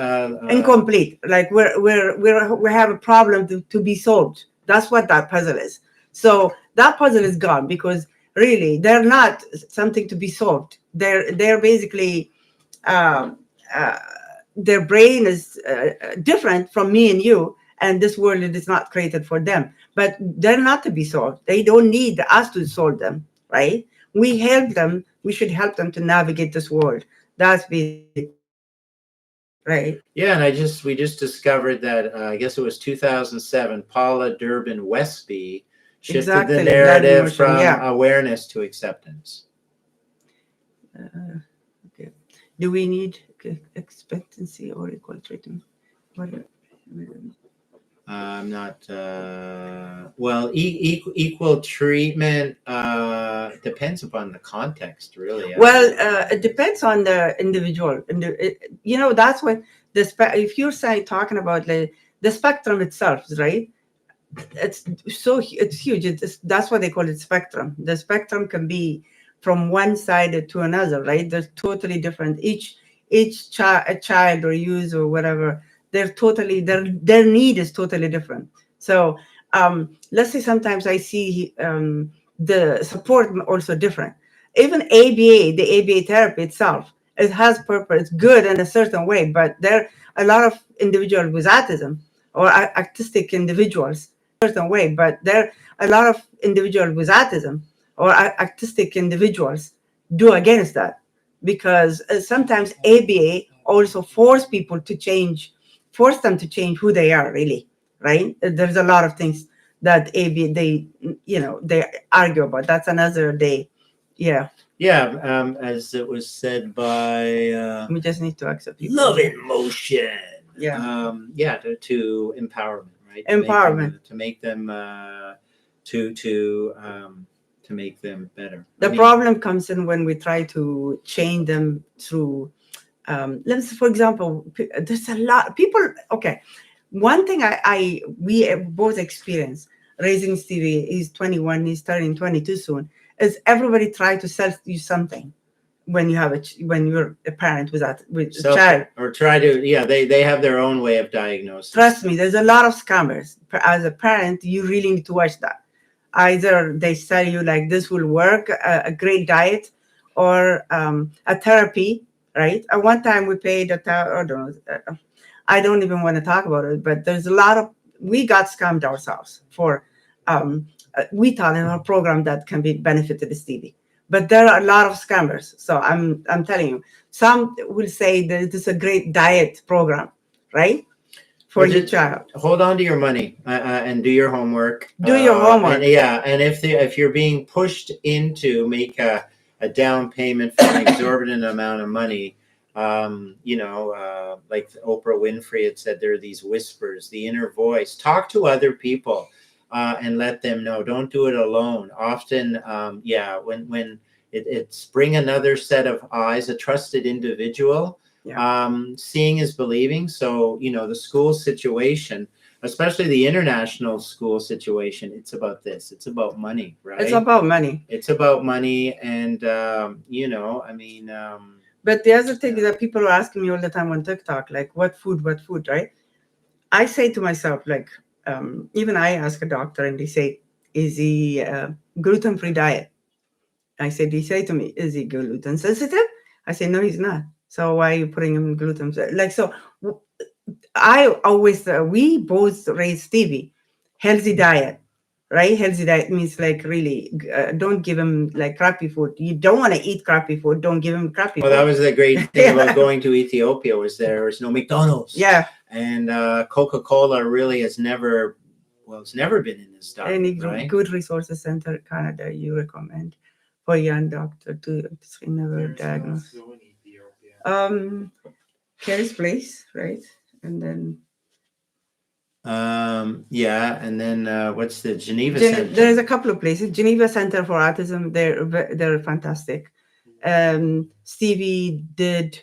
incomplete. Like we have a problem to be solved. That's what that puzzle is. So that puzzle is gone, because really they're not something to be solved. They're basically their brain is different from me and you, and this world is not created for them. But they're not to be solved. They don't need us to solve them, right? We help them. We should help them to navigate this world. That's basically right. Yeah, and we just discovered that I guess it was 2007. Paula Durbin Westby shifted the narrative from awareness to acceptance. Okay. Do we need expectancy or equal treatment? I'm not. Well, equal treatment depends upon the context, really. Well, it depends on the individual. That's when if you're talking about the spectrum itself, right? It's huge. That's what they call it, spectrum. The spectrum can be from one side to another, right? They're totally different. Each child or youth or whatever, they're totally their need is totally different. So let's say sometimes I see the support also different. Even the ABA therapy itself, it has purpose. It's good in a certain way, but there are a lot of individuals with autism or autistic individuals certain way, but there are a lot of individuals with autism or autistic individuals do against that, because sometimes ABA also force them to change who they are, really, right? There's a lot of things that ABA they argue about. That's another day. Yeah. Yeah, as it was said by We just need to accept people. Love in Motion. Yeah. To empowerment, right? Empowerment. To make them to make them better. The problem comes in when we try to change them through let's say, for example, there's a lot of people. Okay, one thing we both experience raising Stevie. He's 21, he's turning 22 soon, is everybody try to sell you something when you're a parent with a child, or try to they have their own way of diagnosis. Trust me, there's a lot of scammers. As a parent, you really need to watch that. Either they sell you like this will work, a great diet, or a therapy, right? At one time we paid I don't even want to talk about it, but there's a lot of, we got scammed ourselves for, we thought in our program that can be benefited Stevie. But there are a lot of scammers. So I'm telling you, some will say that this is a great diet program, right? For your child. Hold on to your money and do your homework. Do your homework. And if you're being pushed into make a down payment for an exorbitant amount of money, like Oprah Winfrey had said, there are these whispers, the inner voice. Talk to other people and let them know. Don't do it alone. Often, when it's bring another set of eyes, a trusted individual. Yeah. Seeing is believing. So, the school situation, especially the international school situation, it's about this. It's about money, right? It's about money. It's about money, and you know, I mean. But the other thing that people are asking me all the time on TikTok, like, what food, right? I say to myself, like, even I ask a doctor and they say, is he gluten-free diet? I said, they say to me, is he gluten sensitive? I say, no, he's not. So why are you putting him in gluten? Like, so I always, we both raise Stevie, healthy diet, right? Healthy diet means like really, don't give him like crappy food. You don't want to eat crappy food. Don't give him crappy food. Well, that was the great thing about going to Ethiopia was there was no McDonald's. Yeah. And Coca-Cola really has never, well, it's never been in this diet, Any right? good resources center Canada you recommend for a young doctor to never diagnose? Carrie's Place, right? And then yeah, and then what's the Geneva Center? There's a couple of places. Geneva Center for Autism, they're fantastic. Stevie did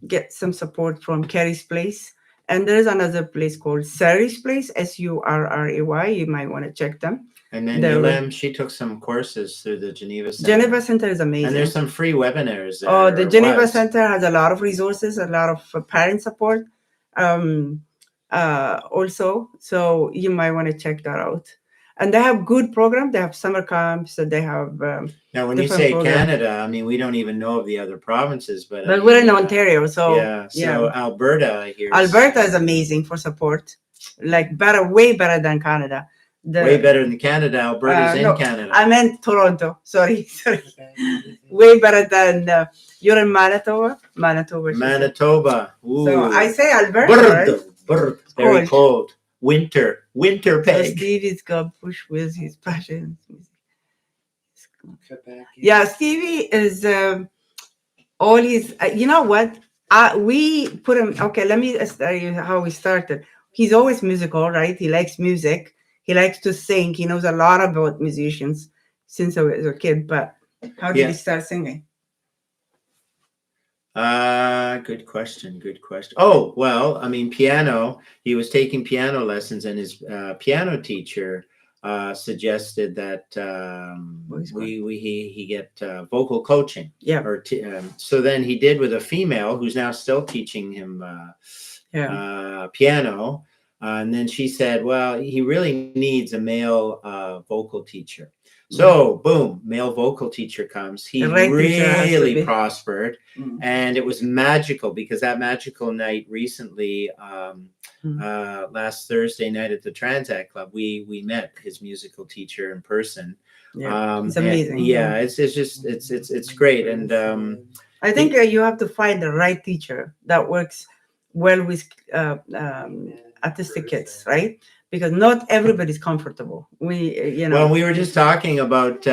get some support from Carrie's Place, and there's another place called Surrey's Place, Surray. You might want to check them. And then Yulem, she took some courses through the Geneva Center. Geneva Center is amazing. And there's some free webinars there. Oh, the Geneva Center has a lot of resources, a lot of parent support also. So you might want to check that out. And they have good programs. They have summer camps. They have now, when you say Canada, I mean, we don't even know of the other provinces. But I mean, we're in Ontario. So yeah. Alberta, I hear. Alberta is amazing for support. Like way better than Canada. Way better than Canada. Alberta's in Canada. I meant Toronto. Sorry. Way better than you're in Manitoba. Manitoba. Ooh. So I say Alberta. Right? Very cold. Winter peg. So Stevie's got push with his passion. Yeah, Stevie is all his. You know what? We put him. Okay, let me tell you how we started. He's always musical, right? He likes music. He likes to sing. He knows a lot about musicians since I was a kid. But how did he start singing? Good question. Oh, well, I mean, piano. He was taking piano lessons, and his piano teacher suggested that he get vocal coaching. Yeah. So then he did with a female who's now still teaching him piano. And then she said, well, he really needs a male vocal teacher. So, boom, male vocal teacher comes. He really prospered. And it was magical because that magical night recently, last Thursday night at the Transact Club, we met his musical teacher in person. Yeah, it's amazing. It's great. And I think you have to find the right teacher that works well with autistic kids, right? Because not everybody's comfortable. Well, we were just talking about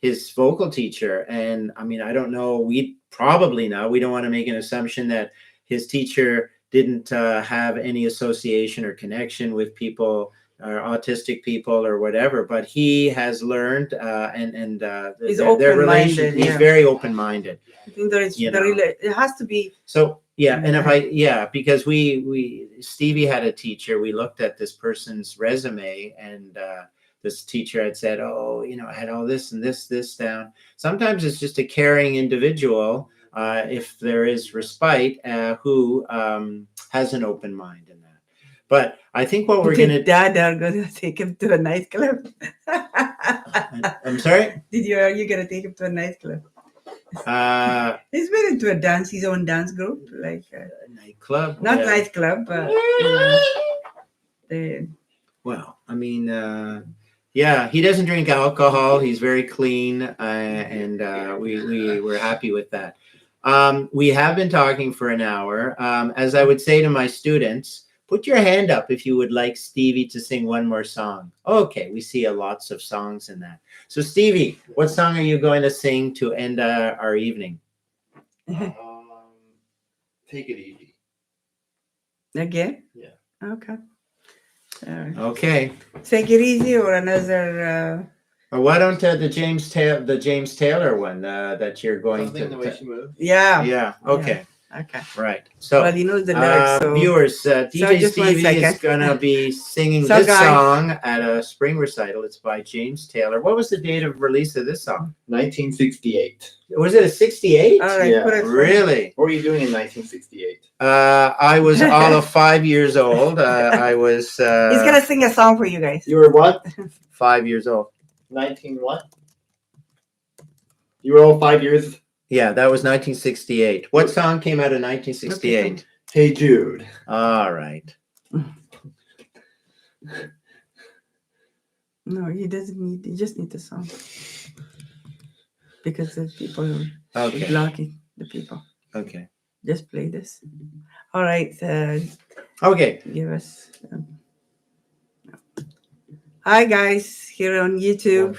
his vocal teacher, and I mean, I don't know. We don't want to make an assumption that his teacher didn't have any association or connection with people or autistic people or whatever, but he has learned and their relation. He's very open-minded. I think there is it has to be. So yeah, and because Stevie had a teacher, we looked at this person's resume, and this teacher had said, oh, I had all this and this down. Sometimes it's just a caring individual, if there is respite, who has an open mind in that. But I think what we're going to... Dad are going to take him to a nightclub. I'm sorry? Are you going to take him to a nightclub? He's been into his own dance group, like a nightclub. Not nightclub, but well, I mean, he doesn't drink alcohol. He's very clean, and we were happy with that. We have been talking for an hour. As I would say to my students, put your hand up if you would like Stevie to sing one more song. Okay, we see lots of songs in that. So Stevie, what song are you going to sing to end our evening? Take It Easy. Again? Yeah. Okay. Okay. Take It Easy or another... Or why don't the James Taylor one that you're going Something the way she moves? Yeah. Yeah. Okay. Okay. Right. So, Well, you know the lyrics, so viewers, DJ just 1 Stevie is second. going to be singing So, this guys- song at a spring recital. It's by James Taylor. What was the date of release of this song? 1968. Was it a 68? all right, Yeah, put it for- Really? What were you doing in 1968? I was all of 5 years old. I was He's gonna sing a song for you guys. You were what? 5 years old. 19 what? You were all 5 years. Yeah, that was 1968. What song came out in 1968? Hey Jude. All right. No, he doesn't need. He just need the song because the people are Okay. blocking the people. Okay. Just play this. All right. Okay. Give us. Hi guys, here on YouTube.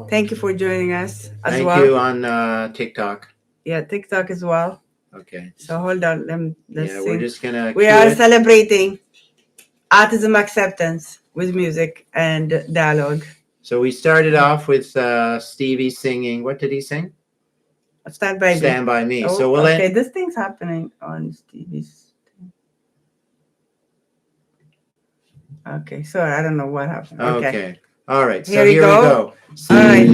Thank you for joining us as Thank well. you on TikTok. Yeah, TikTok as well. Okay. So hold on. Let's Yeah, see. we're just gonna. We cue are it. celebrating autism acceptance with music and dialogue. So we started off with Stevie singing. What did he sing? Stand by me. Stand by me. Oh, So we'll okay, end. this thing's happening on Stevie's. Okay, sorry, I don't know what happened. Okay. Okay. All right. So Here we here go. we go. All right.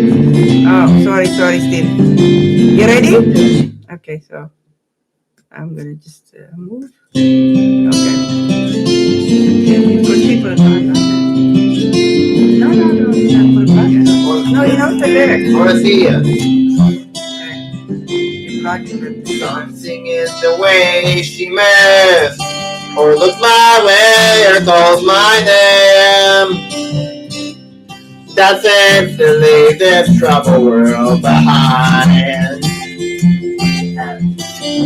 Oh, sorry, Steve. You ready? Okay, so I'm gonna just move. Okay. Because people are talking. No, it's not for back. No, you know the lyrics. I want to see you. You're blocking the Dancing is the way she moves, or looks my way, or calls my name. That seems to leave this troubled world behind.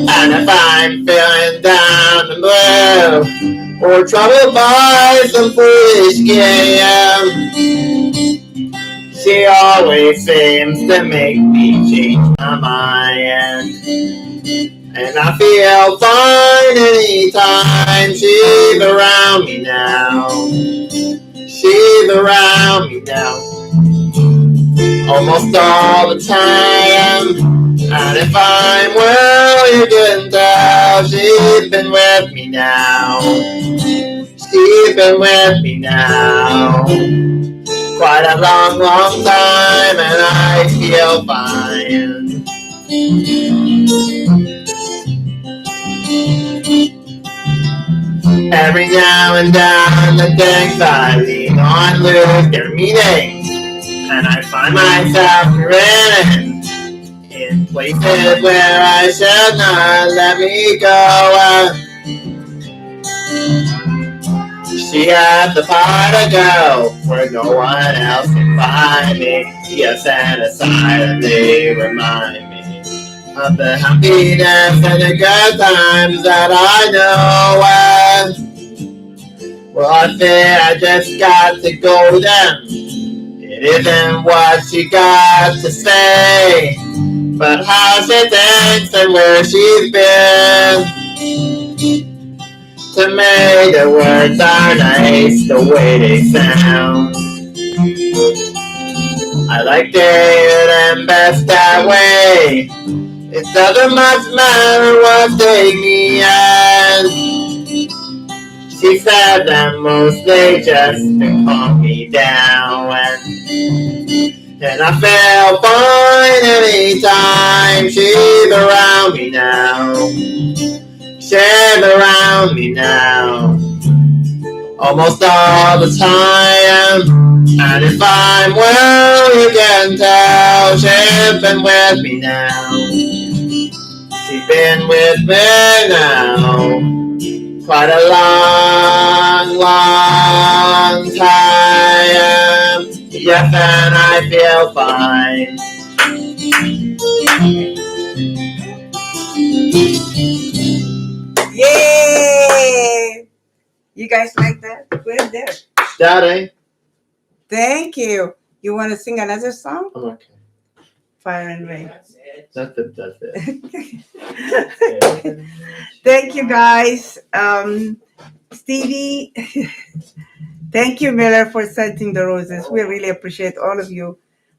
And if I'm feeling down and blue, or troubled by some foolish game, she always seems to make me change my mind. And I feel fine anytime she's around me now. She's around me now. Almost all the time. And if I'm well, you can tell she's been with me now. She's been with me now. Quite a long, long time, and I feel fine. Every now and then the things I lean on lose their meaning, and I find myself grinning in places where I should not let me go. She has the power to go where no one else can find me. Yes, and a silently remind me of the happiness and the good times that I know. Well, I say I just got to go then. It isn't what she got to say, but how she thinks and where she's been. To me, the words are nice the way they sound. I like them best that way. It doesn't much matter what they mean. She said that mostly just to calm me down. And I feel fine anytime she's around me now. She's around me now. Almost all the time. And if I'm well, you can tell she's been with me now. She's been with me now. Quite a long, long time. Yes, and I feel fine. Yay! You guys like that? Put it there. Daddy. Thank you. You want to sing another song? I'm okay. Fire and Rain. That's it. Thank you, guys. Stevie, thank you, Miller, for sending the roses. We really appreciate all of you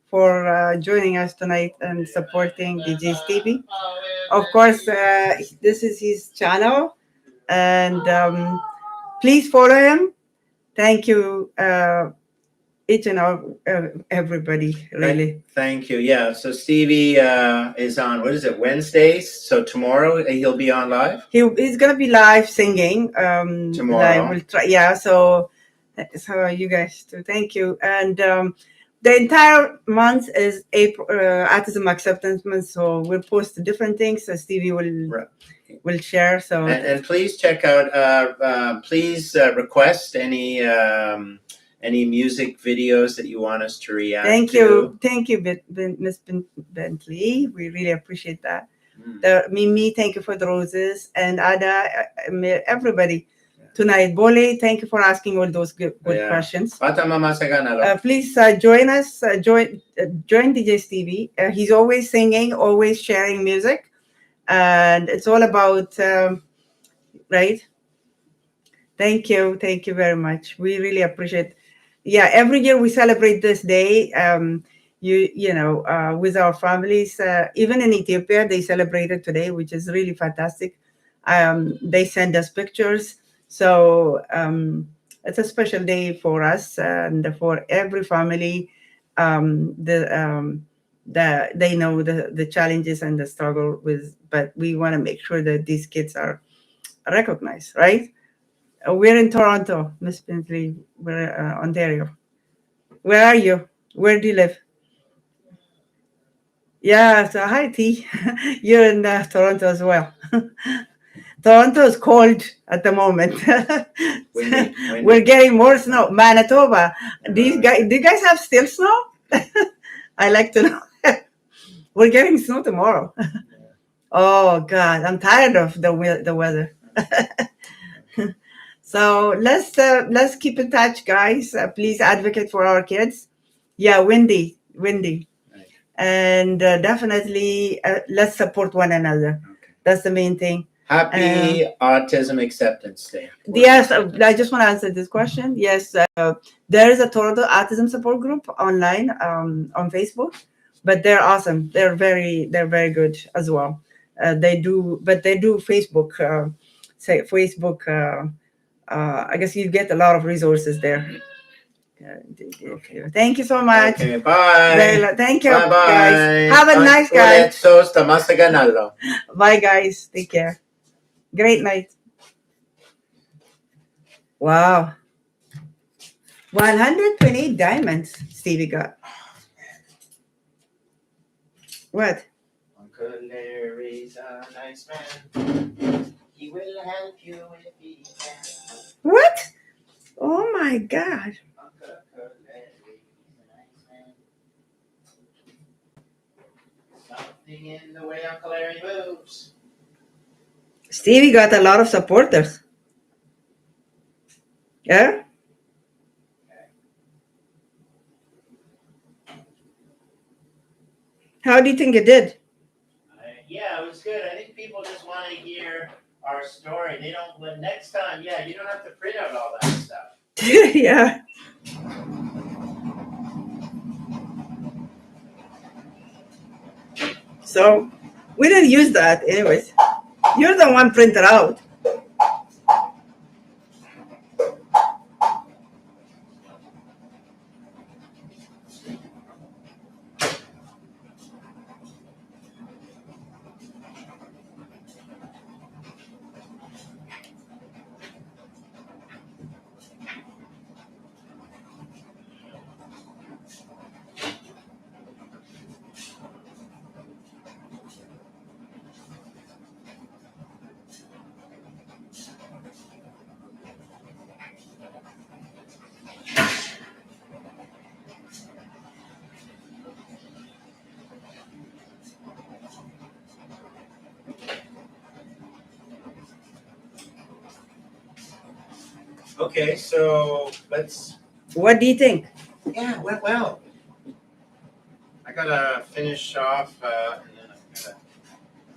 for joining us tonight and supporting DeeJay Stevie. of course, this is his channel, and please follow him. Thank you, each and all, everybody, really. Thank you. Yeah. So Stevie is on, what is it, Wednesdays? So tomorrow he'll be on live? He's gonna be live singing. Tomorrow. We'll try. Yeah. So you guys too. Thank you. And the entire month is April, Autism Acceptance Month. So we'll post different things. So Stevie will share. So and please check out. Please request any music videos that you want us to react to. Thank you, Miss Bentley. We really appreciate that. Mimi, thank you for the roses, and Ada, everybody tonight. Bole, thank you for asking all those good questions. Please join us. Join DeeJay Stevie. He's always singing, always sharing music, and it's all about right. Thank you very much. We really appreciate. Yeah, every year we celebrate this day. With our families. Even in Ethiopia, they celebrate it today, which is really fantastic. They send us pictures. So it's a special day for us and for every family. They know the challenges and the struggle with, but we want to make sure that these kids are recognized, right? We're in Toronto, Miss Bentley. We're Ontario. Where are you? Where do you live? Yeah, so hi T. You're in Toronto as well. Toronto is cold at the moment. Windy. We're getting more snow. Manitoba. Do you guys have still snow? I like to know. We're getting snow tomorrow. Oh God, I'm tired of the weather. So let's keep in touch, guys. Please advocate for our kids. Yeah, windy. And definitely let's support one another. Okay. That's the main thing. Happy Autism Acceptance Day. Yes, I just want to answer this question. Yes, there is a Toronto Autism Support Group online on Facebook, but they're awesome. They're very good as well. They do Facebook. I guess you get a lot of resources there. Okay. Thank you so much. Okay, bye. Thank you, bye, guys. Have a nice guys. Bye, guys. Take care. Great night. Wow. 128 diamonds Stevie got. What? Uncle Larry's a nice man. He will help you if he can. What? Oh my God. Something in the way Uncle Larry moves. Stevie got a lot of supporters. Yeah? How do you think it did? Yeah, it was good. I think people just want to hear our story. They don't, but next time, you don't have to print out all that stuff. Yeah. So we didn't use that anyways. You're the one printed out. Okay, so let's. What do you think? Yeah, it went well. I gotta finish off, and then I gotta.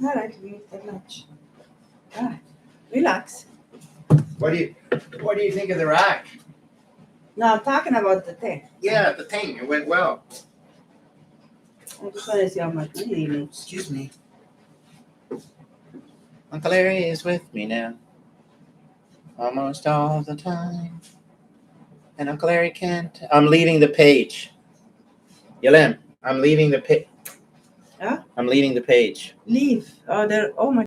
All right, we that much. All right, relax. What do you think of the rack? No, I'm talking about the thing. Yeah, the thing. It went well. I just want to see how much money you made. Excuse me. Uncle Larry is with me now, almost all the time. And Uncle Larry can't. I'm leaving the page. Yelem, I'm leaving the page. Huh? I'm leaving the page. Leave. Oh, there. Oh my